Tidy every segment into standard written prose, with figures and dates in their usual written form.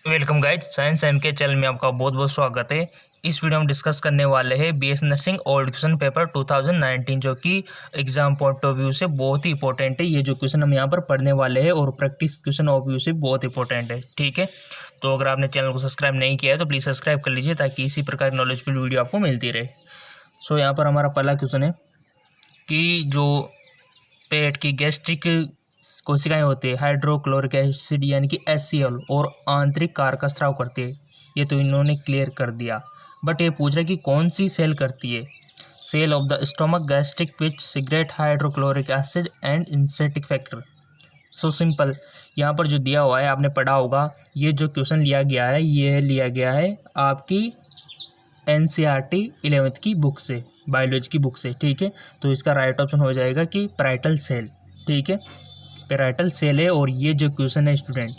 Welcome guys, science M के channel में आपका बहुत बहुत स्वागत है। इस वीडियो में डिस्कस करने वाले हैं BS nursing old question paper 2019, जो कि एग्जाम पॉइंट ऑफ व्यू से बहुत ही इंपॉर्टेंट है। ये जो क्वेश्चन हम यहाँ पर पढ़ने वाले हैं और प्रैक्टिस क्वेश्चन ऑफ व्यू से बहुत इंपॉर्टेंट है। ठीक है, तो अगर आपने चैनल को सब्सक्राइब नहीं किया है तो प्लीज़ सब्सक्राइब कर लीजिए ताकि इसी प्रकार की नॉलेजफुल वीडियो आपको मिलती रहे। सो यहाँ पर हमारा पहला क्वेश्चन है कि जो पेट की गैस्ट्रिक कोशिकाएं होती है हाइड्रोक्लोरिक एसिड यानी कि HCl और आंतरिक कार का स्राव करती है। ये तो इन्होंने क्लियर कर दिया, बट ये पूछ रहा है कि कौन सी सेल करती है। Cell of the stomach gastric which secrete hydrochloric acid and इंसेटिक फैक्टर। सो सिंपल, यहाँ पर जो दिया हुआ है आपने पढ़ा होगा। ये जो क्वेश्चन लिया गया है ये लिया गया है आपकी NCERT 11th की बुक से, बायोलॉजी की बुक से। ठीक है, तो इसका राइट ऑप्शन हो जाएगा कि पैराइटल सेल। ठीक है, पैराइटल सेल है। और ये जो क्वेश्चन है स्टूडेंट,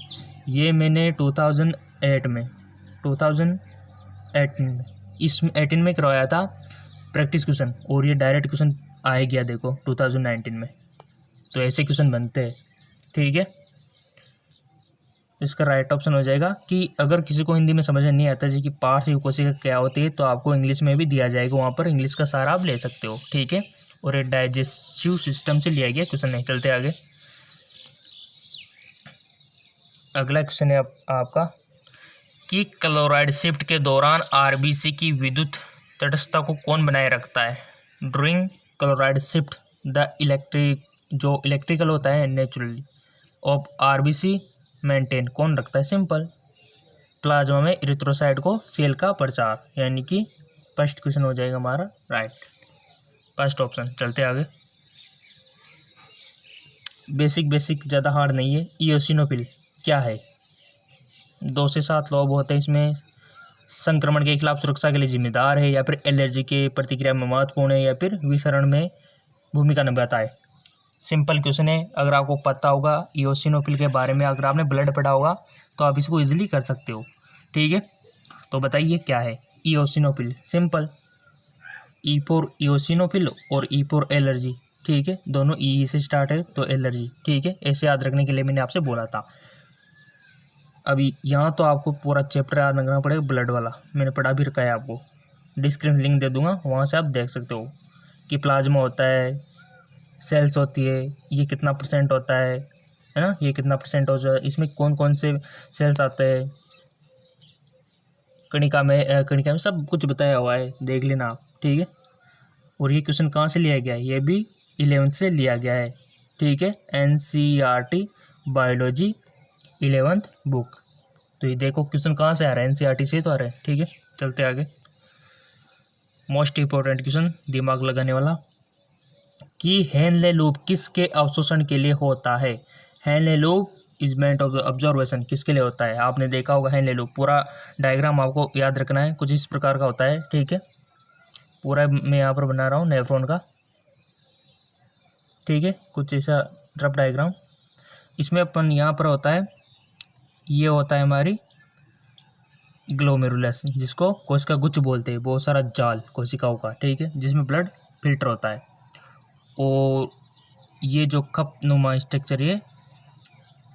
ये मैंने 2018 में इस 18 में करवाया था प्रैक्टिस क्वेश्चन, और ये डायरेक्ट क्वेश्चन आए गया देखो 2019 में। तो ऐसे क्वेश्चन बनते हैं। ठीक है, इसका राइट ऑप्शन हो जाएगा कि अगर किसी को हिंदी में समझ नहीं आता जी कि पार्श्व कोशिका क्या होती है, तो आपको इंग्लिश में भी दिया जाएगा, वहाँ पर इंग्लिश का सारा आप ले सकते हो। ठीक है, और ये डाइजेस्टिव सिस्टम से लिया गया क्वेश्चन है। चलते आगे, अगला क्वेश्चन है आपका कि क्लोराइड शिफ्ट के दौरान आरबीसी की विद्युत तटस्थता को कौन बनाए रखता है। During chloride shift the electrical होता है नेचुरली ऑफ आरबीसी मेंटेन कौन रखता है। सिंपल, प्लाज्मा में इरिथ्रोसाइट को सेल का प्रचार, यानी कि फर्स्ट क्वेश्चन हो जाएगा हमारा राइट, फर्स्ट ऑप्शन। चलते आगे, बेसिक ज़्यादा हार्ड नहीं है। इयोसिनोफिल क्या है। 2 से 7 लोब होते हैं इसमें। संक्रमण के खिलाफ सुरक्षा के लिए जिम्मेदार है, या फिर एलर्जी के प्रतिक्रिया में महत्वपूर्ण है, या फिर विसरण में भूमिका निभाता है। सिंपल क्वेश्चन है। अगर आपको पता होगा इयोसिनोफिल के बारे में, अगर आपने ब्लड पढ़ा होगा तो आप इसको इजीली कर सकते हो। ठीक है, तो बताइए क्या है इयोसिनोफिल। सिंपल, ई फॉर इयोसिनोफिल और ई फॉर एलर्जी। ठीक है, दोनों ई से स्टार्ट है तो एलर्जी। ठीक है, ऐसे याद रखने के लिए मैंने आपसे बोला था। अभी यहाँ तो आपको पूरा चैप्टर याद रखना पड़ेगा, ब्लड वाला मैंने पढ़ा भी रखा है, आपको डिस्क्रिप्शन लिंक दे दूंगा, वहाँ से आप देख सकते हो कि प्लाज्मा होता है, सेल्स होती है, ये कितना % होता है ना, ये कितना % हो जाए, इसमें कौन कौन से सेल्स आते हैं, कणिका में सब कुछ बताया हुआ है, देख लेना आप। ठीक है, और ये क्वेश्चन कहाँ से लिया गया है, ये भी 11th से लिया गया है। ठीक है, NCERT बायोलॉजी 11th बुक। तो ये देखो क्वेश्चन कहाँ से आ रहा है, NCERT से तो आ रहा है। ठीक है, चलते आगे, मोस्ट इंपॉर्टेंट क्वेश्चन दिमाग लगाने वाला कि हेनले लूप किसके अवशोषण के लिए होता है। Henle loop easement of observation किसके लिए होता है। आपने देखा होगा हेनले लूप, पूरा डायग्राम आपको याद रखना है, कुछ इस प्रकार का होता है। ठीक है, पूरा मैं यहाँ पर बना रहा हूँ नेफ्रॉन का। ठीक है, कुछ ऐसा रफ डायग्राम। इसमें अपन यहाँ पर होता है, ये होता है हमारी ग्लोमेरुलस, जिसको कोशिका गुच्छ बोलते हैं, बहुत सारा जाल कोशिकाओं का। ठीक है, जिसमें ब्लड फिल्टर होता है। और ये जो कप नुमा स्ट्रक्चर, ये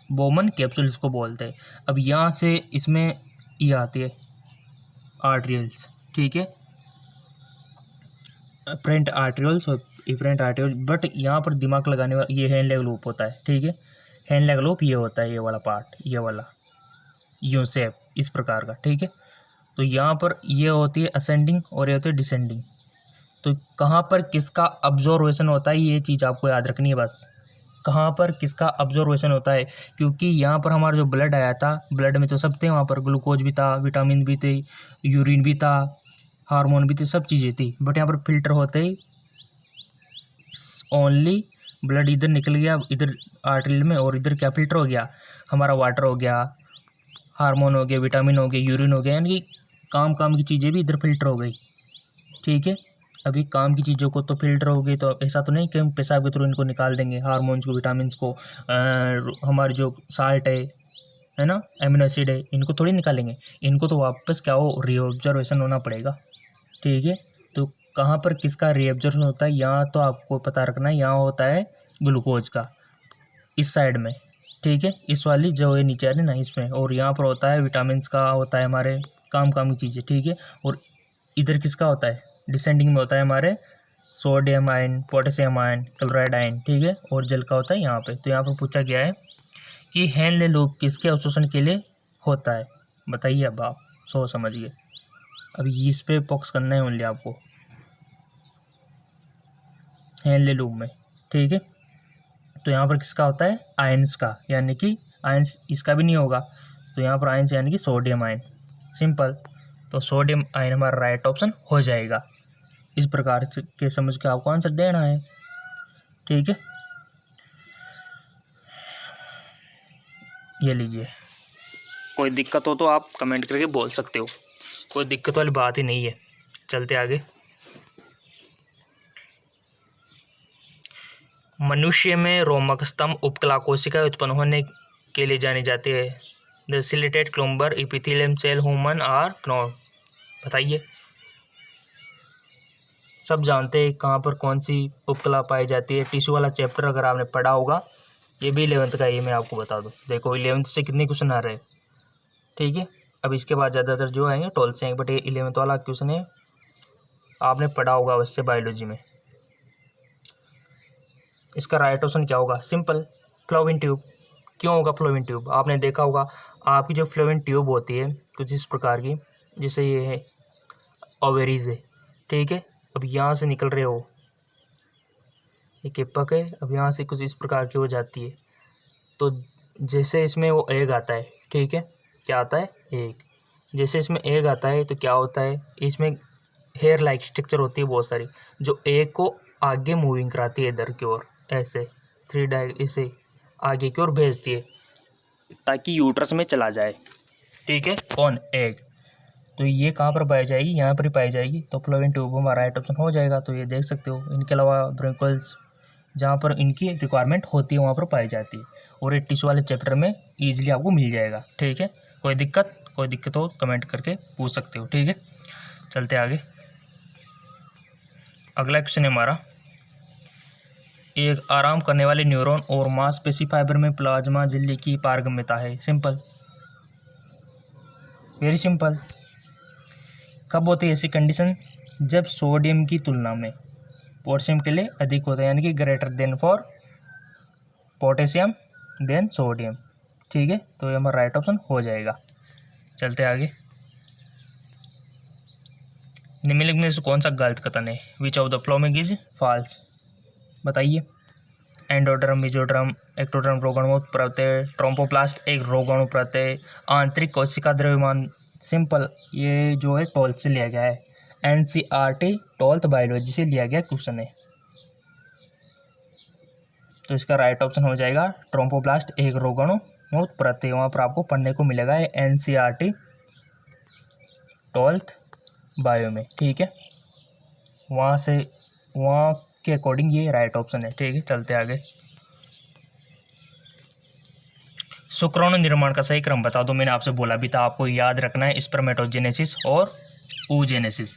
बोमन कैप्सूल इसको बोलते हैं। अब यहाँ से इसमें ये आती है आर्टरियल्स। ठीक है, अफरेंट आर्टरियल्स और इफरेंट आर्टरियल, बट यहाँ पर दिमाग लगाने वाला ये हेनले लूप होता है। ठीक है, हेनले लूप ये होता है, ये वाला पार्ट, ये वाला यू शेप इस प्रकार का। ठीक है, तो यहाँ पर ये होती है असेंडिंग और ये होती है डिसेंडिंग। तो कहाँ पर किसका ऑब्जर्वेशन होता है, ये चीज़ आपको याद रखनी है बस, कहाँ पर किसका ऑब्जर्वेशन होता है। क्योंकि यहाँ पर हमारा जो ब्लड आया था, ब्लड में तो सब थे, वहाँ पर ग्लूकोज भी था, विटामिन भी थे, यूरिन भी था, हार्मोन भी थे, सब चीज़ें थी। बट यहाँ पर फिल्टर होते ही ओनली ब्लड इधर निकल गया, इधर आर्टरी में, और इधर क्या फिल्टर हो गया, हमारा वाटर हो गया, हार्मोन हो गया, विटामिन हो गया, यूरिन हो गया, यानी कि काम की चीज़ें भी इधर फिल्टर हो गई। ठीक है, अभी काम की चीज़ों को तो फिल्टर हो गई, तो ऐसा तो नहीं कि हम पेशाब के थ्रू इनको निकाल देंगे, हार्मोन्स को, विटामिन को, हमारे जो साल्ट है ना, एमिनो एसिड है, इनको थोड़ी निकालेंगे, इनको तो वापस क्या हो, रीऑब्जर्वेशन होना पड़ेगा। ठीक है, तो कहाँ पर किसका रीऑब्जर्वेशन होता है, यहाँ तो आपको पता रखना है, यहाँ होता है ग्लूकोज का, इस साइड में। ठीक है, इस वाली जो है नीचे वाली ना इसमें, और यहाँ पर होता है विटामिन का, होता है हमारे काम की चीज़ें, ठीक है। और इधर किसका होता है, डिसेंडिंग में होता है हमारे sodium ion, potassium ion, chloride ion, ठीक है। और जल का होता है यहाँ पे। तो यहाँ पर पूछा गया है कि हेनले लूप किसके अवशोषण के लिए होता है, बताइए अब आप सोच समझिए। अभी इस पे फोकस करना है ओनली आपको, हेनले लूप में, ठीक है। तो यहाँ पर किसका होता है, आयंस का, यानी कि आयंस इसका भी नहीं होगा, तो यहाँ पर आयंस यानी कि सोडियम आयन, सिंपल। तो सोडियम आयन हमारा राइट ऑप्शन हो जाएगा। इस प्रकार के समझ के आपको आंसर देना है, ठीक है। ये लीजिए, कोई दिक्कत हो तो आप कमेंट करके बोल सकते हो, कोई दिक्कत वाली बात ही नहीं है। चलते आगे। मनुष्य में रोमक स्तंभ उपकला कोशिका उत्पन्न होने के लिए जानी जाती है। The ciliated columnar epithelium cell human are क्नोड, बताइए। सब जानते हैं कहाँ पर कौन सी उपकला पाई जाती है। टिश्यू वाला चैप्टर अगर आपने पढ़ा होगा, ये भी 11th का, ये मैं आपको बता दूँ। देखो 11th से कितने क्वेश्चन आ रहे हैं, ठीक है। अब इसके बाद ज़्यादातर जो आएंगे 12th से आएंगे, बट ये 11th वाला क्वेश्चन है, आपने पढ़ा होगा वैसे बायोलॉजी में। इसका राइट ऑप्शन क्या होगा, सिंपल, फ्लोविन ट्यूब। क्यों होगा फ्लोविन ट्यूब, आपने देखा होगा आपकी जो फ्लोविन ट्यूब होती है कुछ इस प्रकार की, जैसे ये है ओवेरीज है, ठीक है। अब यहाँ से निकल रहे हो, ये केपक है, अब यहाँ से कुछ इस प्रकार की हो जाती है। तो जैसे इसमें वो एग आता है, ठीक है, क्या आता है, एग। जैसे इसमें एग आता है तो क्या होता है, इसमें हेयर लाइक स्ट्रक्चर होती है बहुत सारी, जो एग को आगे मूविंग कराती है इधर की ओर, ऐसे 3 इसे आगे की ओर भेजती है ताकि यूट्रस में चला जाए, ठीक है, कौन, एग। तो ये कहाँ पर पाई जाएगी, यहाँ पर ही पाई जाएगी। तो फ्लोविन ट्यूब हमारा राइट ऑप्शन हो जाएगा। तो ये देख सकते हो। इनके अलावा ब्रोंकोल्स, जहाँ पर इनकी रिक्वायरमेंट होती है वहाँ पर पाई जाती है, और ये टिश्यू वाले चैप्टर में ईजिली आपको मिल जाएगा, ठीक है। कोई दिक्कत हो कमेंट करके पूछ सकते हो, ठीक है। चलते आगे। अगला क्वेश्चन है हमारा, एक आराम करने वाले न्यूरॉन और मांसपेशी फाइबर में प्लाज्मा झिल्ली की पारगम्यता है, सिंपल, वेरी सिंपल। कब होती है ऐसी कंडीशन, जब सोडियम की तुलना में पोटेशियम के लिए अधिक होता है, यानी कि greater than for potassium than sodium, ठीक है। तो ये हमारा राइट ऑप्शन हो जाएगा। चलते आगे। निम्नलिखित में से कौन सा गलत कथन है, which of the following is false, बताइए। एंडोडर्म, मेसोडर्म, एक्टोडर्म रोगाणु प्रत्यय, ट्रोम्बोप्लास्ट एक रोगाणु प्रत्यय, आंतरिक कोशिका द्रव्यमान, सिंपल। ये जो है 12th से लिया गया है, NCERT 12th बायोलॉजी से लिया गया क्वेश्चन है। तो इसका राइट ऑप्शन हो जाएगा ट्रोम्बोप्लास्ट एक रोगाणु प्रत्यय। वहाँ पर आपको पढ़ने को मिलेगा NCERT 12th बायो में, ठीक है। वहाँ के अकॉर्डिंग ये राइट ऑप्शन है, ठीक है। चलते आगे। शुक्राणु निर्माण का सही क्रम बता दो। मैंने आपसे बोला भी था, आपको याद रखना है स्पर्मेटोजेनेसिस और oogenesis।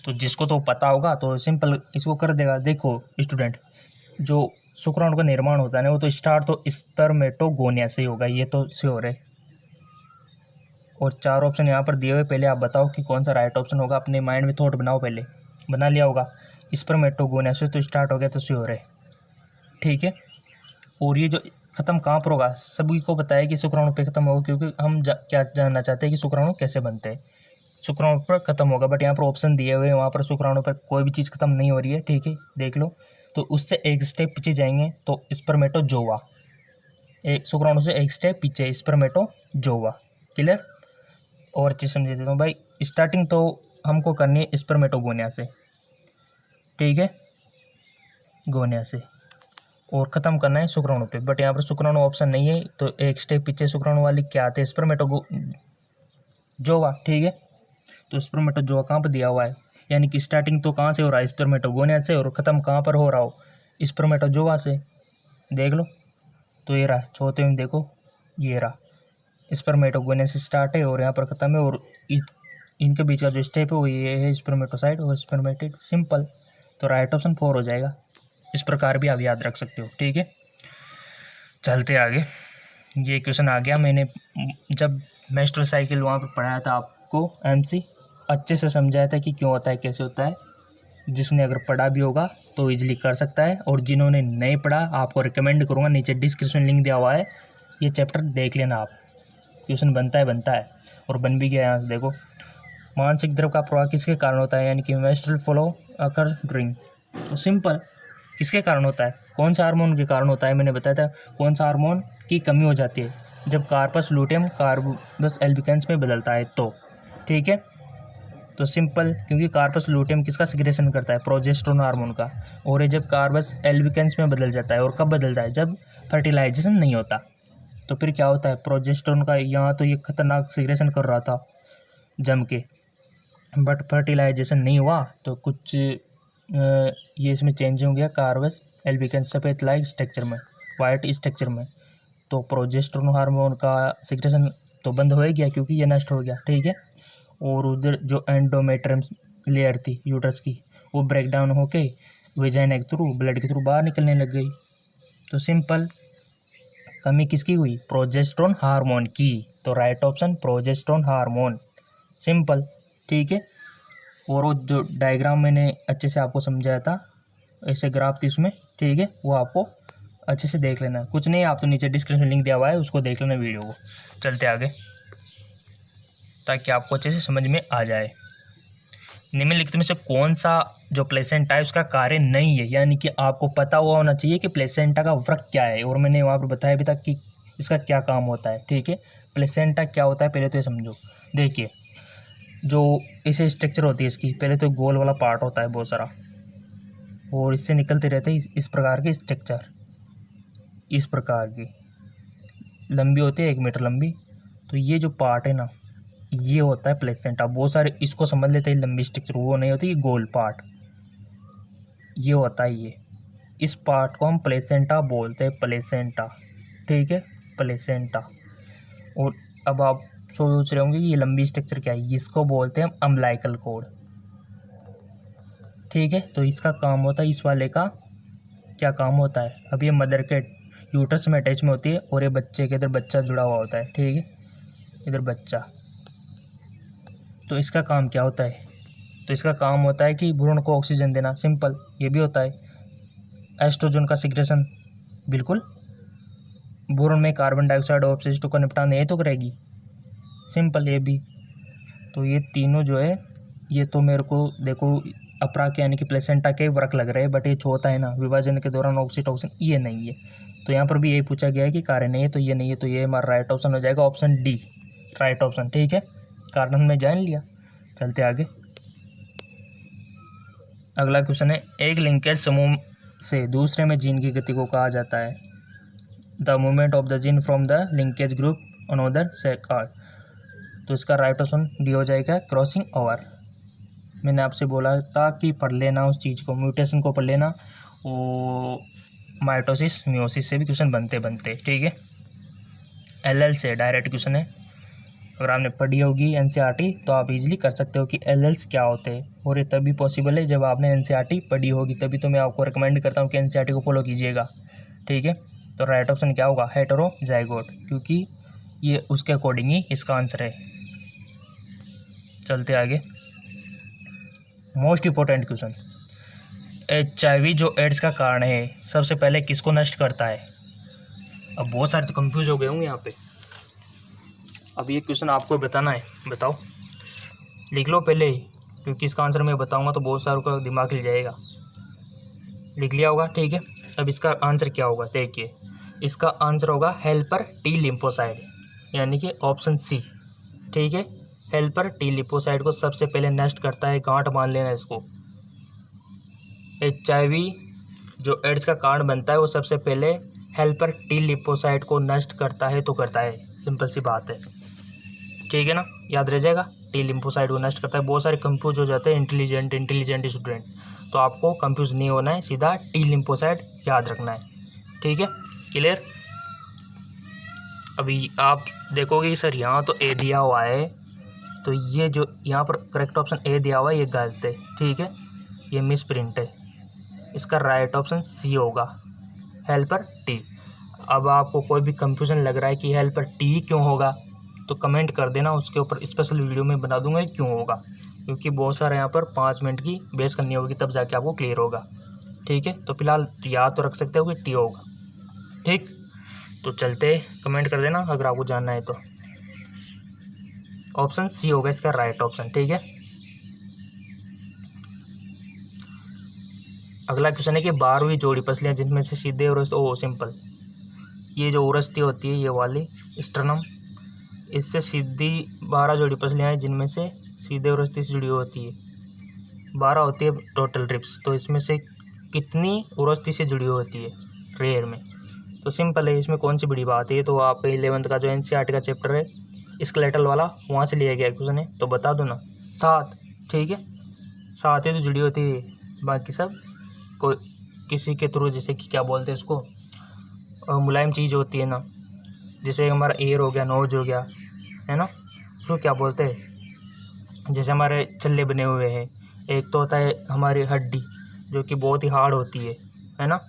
तो जिसको तो पता होगा तो सिंपल इसको कर देगा। देखो स्टूडेंट, जो शुक्राणु का निर्माण होता है ना, वो तो स्टार्ट तो स्पर्मेटोगोनिया से ही होगा, ये तो श्योर है। और 4 ऑप्शन यहाँ पर दिए हुए, पहले आप बताओ कि कौन सा राइट ऑप्शन होगा। अपने माइंड में थॉट बनाओ, पहले बना लिया होगा। स्पर्मेटोगोनिया से तो स्टार्ट हो गया, तो श्योर है, ठीक है। और ये जो ख़त्म कहाँ पर होगा, सभी को पता है कि शुक्राणु पे ख़त्म होगा, क्योंकि हम क्या जानना चाहते हैं कि शुक्राणु कैसे बनते हैं। शुक्राणु पर ख़त्म होगा, बट यहाँ पर ऑप्शन दिए हुए हैं, वहाँ पर शुक्राणु पर कोई भी चीज़ ख़त्म नहीं हो रही है, ठीक है, देख लो। तो उससे एक स्टेप पीछे जाएंगे तो स्पर्मेटोजोआ, एक शुक्राणु से एक स्टेप पीछे स्पर्मेटोजोआ, क्लियर। और चीज़ समझे देता हूँ भाई, स्टार्टिंग तो हमको करनी है स्पर्मेटोगोनिया से, ठीक है, गोनिया से, और ख़त्म करना है शुक्राणु पे। बट यहाँ पर शुक्राणु ऑप्शन नहीं है, तो एक स्टेप पीछे शुक्राणु वाली क्या आते हैं, स्पर्मेटोजोआ, ठीक है। तो स्पर्मेटोजोआ कहाँ पर दिया हुआ है, यानी कि स्टार्टिंग तो कहाँ से हो रहा है, स्पर्मेटोगोनिया से, और ख़त्म कहाँ पर हो रहा हो, स्पर्मेटोजोआ से, देख लो। तो ये रहा चौथे में, देखो ये रहा, स्पर्मेटोगोनिया से स्टार्ट है और यहाँ पर ख़त्म है, और इनके बीच का जो स्टेप है वो ये है स्पर्मेटोसाइट और स्पर्मेटिड, सिंपल। तो राइट ऑप्शन 4 हो जाएगा। इस प्रकार भी आप याद रख सकते हो, ठीक है। चलते आगे। ये क्वेश्चन आ गया। मैंने जब मेंस्ट्रुअल साइकिल वहाँ पर पढ़ाया था आपको एमसी, अच्छे से समझाया था कि क्यों होता है, कैसे होता है। जिसने अगर पढ़ा भी होगा तो इजीली कर सकता है, और जिन्होंने नहीं पढ़ा आपको रिकमेंड करूँगा, नीचे डिस्क्रिप्शन लिंक दिया हुआ है, ये चैप्टर देख लेना आप। क्वेश्चन बनता है और बन भी गया। यहाँ से देखो, मानसिक द्रव का प्रवाह किसके कारण होता है, यानी कि मेंस्ट्रुअल फ्लो अकर ड्यूरिंग। तो सिंपल, किसके कारण होता है, कौन सा हार्मोन के कारण होता है। मैंने बताया था कौन सा हार्मोन की कमी हो जाती है, जब कार्पस लूटियम कार्बोस एल्बिकेंस में बदलता है तो। ठीक है, तो सिंपल, क्योंकि कार्पस लूटियम किसका सिक्रेशन करता है, प्रोजेस्टेरोन हार्मोन का। और ये जब कार्पस एल्बिकेंस में बदल जाता है, और कब बदलता है, जब फर्टिलाइजेशन नहीं होता। तो फिर क्या होता है, प्रोजेस्टेरोन का यहाँ तो ये खतरनाक सिक्रेशन कर रहा था जम के, बट फर्टिलाइजेशन नहीं हुआ तो कुछ ये इसमें चेंज हो गया, कार्पस एल्बिकेंस सफ़ेद लाइक स्ट्रक्चर में, वाइट स्ट्रक्चर में। तो प्रोजेस्टेरोन हार्मोन का सिक्रेशन तो बंद हो गया, क्योंकि ये नष्ट हो गया। ठीक है, और उधर जो एंडोमेट्रियम लेयर थी यूट्रस की, वो ब्रेक डाउन होके वेजाइना के थ्रू, ब्लड के थ्रू बाहर निकलने लग गई। तो सिंपल, कमी किसकी हुई, प्रोजेस्टेरोन हार्मोन की। तो right option progesterone hormone, simple. ठीक है, और वो जो डायग्राम मैंने अच्छे से आपको समझाया था, ऐसे ग्राफ थी उसमें। ठीक है, वो आपको अच्छे से देख लेना है। कुछ नहीं, आप तो नीचे डिस्क्रिप्शन लिंक दिया हुआ है, उसको देख लेना वीडियो को। चलते आगे, ताकि आपको अच्छे से समझ में आ जाए। निम्नलिखित में से कौन सा जो प्लेसेंटा है उसका कार्य नहीं है, यानी कि आपको पता हुआ होना चाहिए कि प्लेसेंटा का वृक्क क्या है, और मैंने वहाँ पर बताया भी था कि इसका क्या काम होता है। ठीक है, प्लेसेंटा क्या होता है पहले तो ये समझो। देखिए, जो इसे स्ट्रक्चर होती है इसकी, पहले तो गोल वाला पार्ट होता है बहुत सारा, और इससे निकलते रहते हैं इस प्रकार के स्ट्रक्चर, इस प्रकार की लंबी होती है, 1 मीटर लंबी। तो ये जो पार्ट है ना, ये होता है प्लेसेंटा। बहुत सारे इसको समझ लेते हैं लंबी स्ट्रक्चर, वो नहीं होती, ये गोल पार्ट ये होता है। ये इस पार्ट को हम प्लेसेंटा बोलते हैं, प्लेसेंटा। ठीक है, प्लेसेंटा। और अब आप सोच रहे होंगे ये लंबी स्ट्रक्चर क्या है, इसको बोलते हैं हम अम्बिलिकल कॉर्ड। ठीक है, तो इसका काम होता है, इस वाले का क्या काम होता है, अब ये मदर के यूट्रस में अटैच में होती है, और ये बच्चे के इधर बच्चा जुड़ा हुआ होता है। ठीक है, इधर बच्चा। तो इसका काम क्या होता है, तो इसका काम होता है कि भ्रूण को ऑक्सीजन देना, सिंपल। ये भी होता है एस्ट्रोजन का सिक्रेशन, बिल्कुल। भ्रूण में कार्बन डाइऑक्साइड और ऑक्सीजन को निपटान ये तो करेगी, सिंपल। ये भी, तो ये तीनों जो है, ये तो मेरे को देखो अपरा के यानी कि प्लेसेंटा के वृक्क लग रहे हैं, बट ये छोटा है ना, विभाजन के दौरान ऑक्सीटोसिन ये नहीं है। तो यहाँ पर भी यही पूछा गया है कि कार्य नहीं है, तो ये नहीं है, तो ये हमारा राइट ऑप्शन हो जाएगा, ऑप्शन डी, राइट ऑप्शन। ठीक है, कारण हमने जान लिया। चलते आगे, अगला क्वेश्चन है, एक लिंकेज समूह से दूसरे में जीन की गति को कहा जाता है, the movement of the gene from the linkage group another से कॉल्ड। तो इसका राइट ऑप्शन डी हो जाएगा, क्रॉसिंग ओवर। मैंने आपसे बोला था कि पढ़ लेना उस चीज़ को, म्यूटेशन को पढ़ लेना, वो माइटोसिस मियोसिस से भी क्वेश्चन बनते। ठीक है, एलएल से डायरेक्ट क्वेश्चन है। अगर आपने पढ़ी होगी एनसीईआरटी तो आप इजीली कर सकते हो कि एलएल्स क्या होते हैं, और ये तभी पॉसिबल है जब आपने एनसीईआरटी पढ़ी होगी, तभी तो मैं आपको रिकमेंड करता हूँ कि एनसीईआरटी को फॉलो कीजिएगा। ठीक है, तो राइट ऑप्शन क्या होगा, हेटेरोजाइगोट, क्योंकि ये उसके अकॉर्डिंग ही इसका आंसर है। चलते आगे, मोस्ट इंपॉर्टेंट क्वेश्चन, HIV जो एड्स का कारण है, सबसे पहले किसको नष्ट करता है। अब बहुत सारे तो कंफ्यूज हो गए होंगे यहाँ पे। अब ये क्वेश्चन आपको बताना है, बताओ, लिख लो पहले, क्योंकि इसका आंसर मैं बताऊंगा तो बहुत सारों का दिमाग हिल जाएगा। लिख लिया होगा, ठीक है। अब इसका आंसर क्या होगा, देखिए, इसका आंसर होगा हेल्पर टी लिम्फोसाइड, यानी कि ऑप्शन सी। ठीक है, हेल्पर टी लिम्फोसाइड को सबसे पहले नष्ट करता है, गांठ मान लेना इसको। HIV जो एड्स का कारण बनता है वो सबसे पहले हेल्पर टी लिम्फोसाइड को नष्ट करता है, तो करता है, सिंपल सी बात है। ठीक है ना, याद रह जाएगा, टी लिम्फोसाइड को नष्ट करता है। बहुत सारे कंफ्यूज हो जाते हैं इंटेलिजेंट स्टूडेंट, तो आपको कंफ्यूज नहीं होना है, सीधा टी लिम्फोसाइड याद रखना है। ठीक है, क्लियर। अभी आप देखोगे सर यहाँ तो ए दिया हुआ है, तो ये जो यहाँ पर करेक्ट ऑप्शन ए दिया हुआ है ये गलत है। ठीक है, ये मिस प्रिंट है, इसका राइट ऑप्शन सी होगा, हेल्पर टी। अब आपको कोई भी कंफ्यूजन लग रहा है कि हेल्प पर टी क्यों होगा, तो कमेंट कर देना, उसके ऊपर स्पेशल वीडियो में बना दूंगा क्यों होगा, क्योंकि बहुत सारे यहाँ पर 5 मिनट की बेस करनी होगी तब जाके आपको क्लियर होगा। ठीक है, तो फिलहाल याद तो रख सकते हो कि टी होगा। ठीक, तो चलते, कमेंट कर देना अगर आपको जानना है तो। ऑप्शन सी होगा इसका राइट ऑप्शन। ठीक है, अगला क्वेश्चन है कि 12वीं जोड़ी पसलियाँ जिनमें से सीधे और सिंपल, ये जो उरस्ती होती है ये वाली स्टर्नम, इससे सीधी 12 जोड़ी पसलियाँ हैं जिनमें से सीधे उरस्ती से जुड़ी होती है। 12 होती है टोटल रिब्स, तो इसमें से कितनी उरस्ती से जुड़ी होती है रेयर में? तो सिंपल है, इसमें कौन सी बड़ी बात है, तो आप 11th का जो NCERT का चैप्टर है स्केलेटल वाला वहाँ से लिया गया क्वेश्चन है, तो बता दो ना 7। ठीक है, 7 ही तो जुड़ी होती है, बाकी सब कोई किसी के थ्रू, जैसे कि क्या बोलते हैं उसको, मुलायम चीज़ होती है ना, जैसे हमारा एयर हो गया, नोज हो गया, है ना, उसको क्या बोलते हैं, जैसे हमारे छल्ले बने हुए हैं। एक तो होता है हमारी हड्डी जो कि बहुत ही हार्ड होती है ना,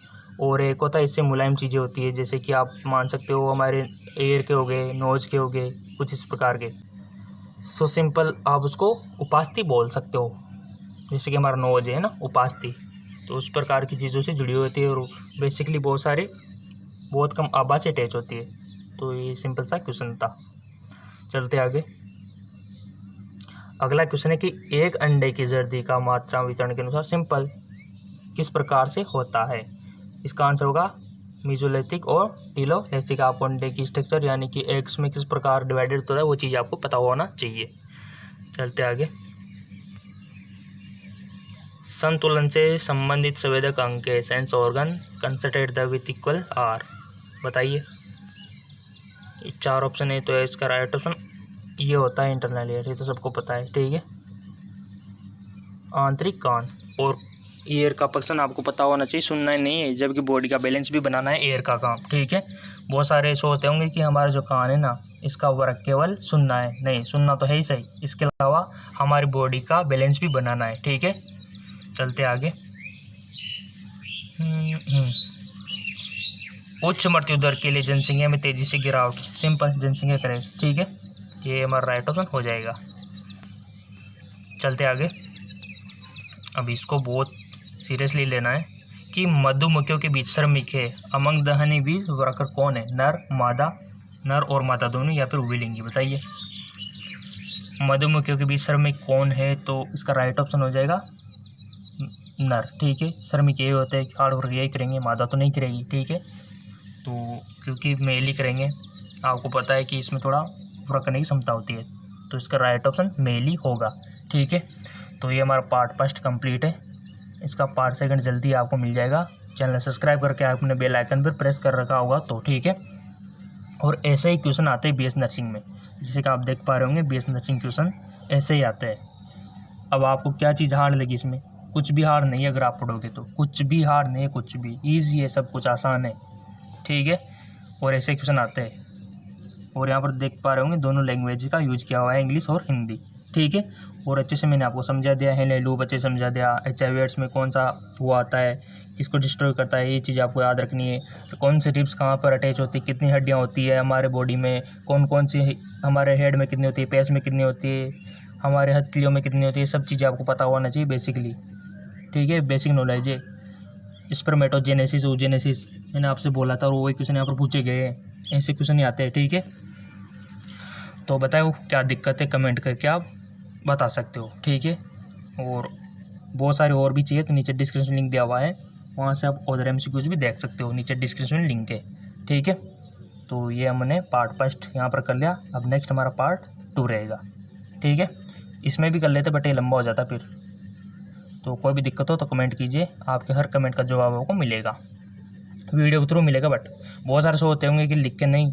और एक होता है इससे मुलायम चीज़ें होती है, जैसे कि आप मान सकते हो हमारे एयर के हो गए, नोज के हो गए, कुछ इस प्रकार के। सो सिंपल आप उसको उपास्थि बोल सकते हो, जैसे कि हमारा नोज है ना उपास्थि, तो उस प्रकार की चीज़ों से जुड़ी होती है, और बेसिकली बहुत कम आवाज़ से अटैच होती है। तो ये सिंपल सा क्वेश्चन था। चलते आगे, अगला क्वेश्चन है कि एक अंडे की जर्दी का मात्रा वितरण के अनुसार सिंपल किस प्रकार से होता है? इसका आंसर होगा मीजोलिथिक और टीलोलिथिक। आपको अंडे की स्ट्रक्चर यानी कि एग्स में किस प्रकार डिवाइडेड होता है वो चीज़ आपको पता होना चाहिए। चलते आगे, संतुलन से संबंधित संवेदक अंग के sense organ concentrate the with equal are, बताइए। 4 ऑप्शन है, तो इसका राइट ऑप्शन ये होता है इंटरनल एयर, ये तो सबको पता है। ठीक है, आंतरिक कान और एयर का फंक्शन आपको पता होना चाहिए, सुनना ही नहीं है, जबकि बॉडी का बैलेंस भी बनाना है एयर का काम। ठीक है, बहुत सारे सोचते होंगे कि हमारा जो कान है ना इसका वर्क केवल सुनना है, नहीं, सुनना तो है ही सही, इसके अलावा हमारी बॉडी का बैलेंस भी बनाना है। ठीक है, चलते आगे, उच्च मृत्यु दर के लिए जनसंख्या में तेजी से गिरावट, सिंपल जनसंख्या क्राइसिस। ठीक है, ये हमारा राइट ऑप्शन हो जाएगा। चलते आगे, अब इसको बहुत सीरियसली लेना है कि मधुमक्खियों के बीच श्रमिक है अमंग द हनी बीज वर्कर कौन है? नर और मादा दोनों, या फिर उभयलिंगी, बताइए। मधुमक्खियों के बीच श्रमिक कौन है? तो इसका राइट ऑप्शन हो जाएगा नर। ठीक है, श्रमिक ये होते हैं कि हार्ड वर्क यही करेंगे, मादा तो नहीं करेगी। ठीक है, तो क्योंकि मेल ही करेंगे, आपको पता है कि इसमें थोड़ा वर्क करने की क्षमता होती है, तो इसका राइट ऑप्शन मेल ही होगा। ठीक है, तो ये हमारा पार्ट फर्स्ट कंप्लीट है, इसका पार्ट सेकंड जल्दी आपको मिल जाएगा। चैनल सब्सक्राइब करके आपने बेल आइकन पर प्रेस कर रखा होगा तो। ठीक है, और ऐसे ही क्वेश्चन आते हैं BS नर्सिंग में, जैसे कि आप देख पा रहे होंगे BS नर्सिंग क्वेश्चन ऐसे ही आते हैं। अब आपको क्या चीज़ हार्ड लगी इसमें? कुछ भी हार्ड नहीं है, अगर आप पढ़ोगे तो कुछ भी हार्ड नहीं है, कुछ भी ईजी है, सब कुछ आसान है। ठीक है, और ऐसे क्वेश्चन आते हैं, और यहाँ पर देख पा रहे होंगे दोनों लैंग्वेज का यूज किया हुआ है, इंग्लिश और हिंदी। ठीक है, और अच्छे से मैंने आपको समझा दिया है, ले लूप अच्छे समझा दिया, HIV एड्स में कौन सा वो आता है, किसको डिस्ट्रॉय करता है, ये चीज़ आपको याद रखनी है। तो कौन सी रिब्स कहाँ पर अटैच होती है, कितनी हड्डियाँ होती है हमारे बॉडी में, कौन कौन सी हमारे हेड में कितनी होती है, पैस में कितनी होती है, हमारे हथेलियों में कितनी होती है, सब चीज़ें आपको पता होना चाहिए बेसिकली। ठीक है, बेसिक नॉलेज है। स्पर्मेटोजेनेसिस, oogenesis मैंने आपसे बोला था, और वही क्वेश्चन यहाँ पर पूछे गए हैं, ऐसे क्वेश्चन ही आते हैं। ठीक है, तो बताओ क्या दिक्कत है, कमेंट करके आप बता सकते हो। ठीक है, और बहुत सारे और भी चाहिए तो नीचे डिस्क्रिप्शन लिंक दिया हुआ है, वहाँ से आप अदर MCQs भी देख सकते हो, नीचे डिस्क्रिप्शन लिंक है। ठीक है, तो ये हमने पार्ट फर्स्ट यहाँ पर कर लिया, अब नेक्स्ट हमारा पार्ट 2 रहेगा। ठीक है, इसमें भी कर लेते बट ये लंबा हो जाता फिर, तो कोई भी दिक्कत हो तो कमेंट कीजिए, आपके हर कमेंट का जवाब आपको मिलेगा, वीडियो के थ्रू मिलेगा। बट बहुत सारे सोचते होंगे कि लिख के, नहीं,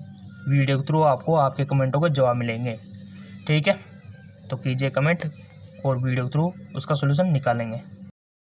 वीडियो के थ्रू आपको आपके कमेंटों के जवाब मिलेंगे। ठीक है, तो कीजिए कमेंट और वीडियो के थ्रू उसका सोल्यूशन निकालेंगे।